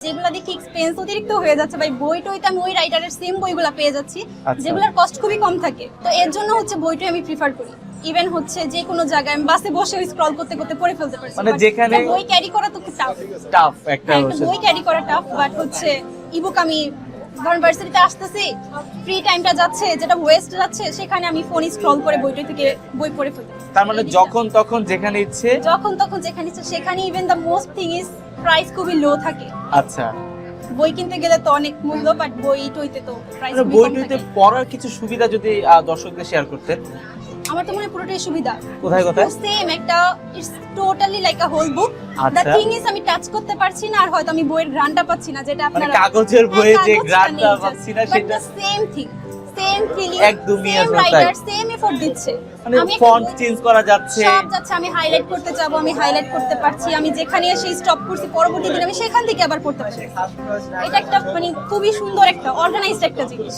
যেগুলো দেখি এক্সপেন্স অতিরিক্ত হয়ে যাচ্ছে ভাই, বইটইতে আমি ওই রাইটারের সেম বইগুলো পেয়ে যাচ্ছি যেগুলোর কস্ট খুবই কম থাকে। তো এর জন্য হচ্ছে বইটাই আমি প্রিফার করি। ইভেন হচ্ছে যে কোনো জায়গায় আমি বাসে বসে স্ক্রল করতে করতে পড়ে ফেলতে পারছি। মানে যেখানে বই ক্যারি করা তো খুব টাফ একটা বই ক্যারি করা টাফ, বাট হচ্ছে ইবুক আমি ধরুন ভার্সিটিতে আসতেছি, ফ্রি টাইমটা যাচ্ছে, যেটা ওয়েস্ট যাচ্ছে, সেখানে আমি ফোন স্ক্রল করে বইটা থেকে বই পড়ে ফেলতে পারি। তার মানে যখন তখন যেখানে ইচ্ছে যখন তখন যেখানে ইচ্ছে সেখানে। Even the most thing is price খুবই লো থাকে। আচ্ছা, বই কিনতে গেলে তো অনেক মূল্য, বাট বই টইতে তো প্রাইস মানে খুবই কম বইটিতে থাকে। পড়ার কিছু সুবিধা যদি দর্শকদের শেয়ার করতেন। আমার তো মনে হয় পুরোটাই সুবিধা। কোথায় কোথায়? সেম একটা, it's totally like a whole book. The আচ্ছা। থিং ইজ আমি টাচ করতে পারছি না, আর হয়তো আমি বইয়ের ঘ্রাণটা পাচ্ছি না, যেটা মানে আপনারা কাগজের বইয়ে যে কাগজটা গ্রানটা নেই just, পাচ্ছি না but সেটা the same thing, same feeling, একদমই same আসলে writer, তাই। same effort দিচ্ছে। মানে আমি একটা ফন্ট বই- চেঞ্জ করা যাচ্ছে। সব যাচ্ছে, আমি হাইলাইট করতে যাব, আমি হাইলাইট করতে পারছি, আমি যেখানে এসে স্টপ করছি পরবর্তী দিন আমি সেখান থেকে আবার পড়তে পারছি। এটা একটা মানে খুবই সুন্দর একটা অর্গানাইজড একটা জিনিস।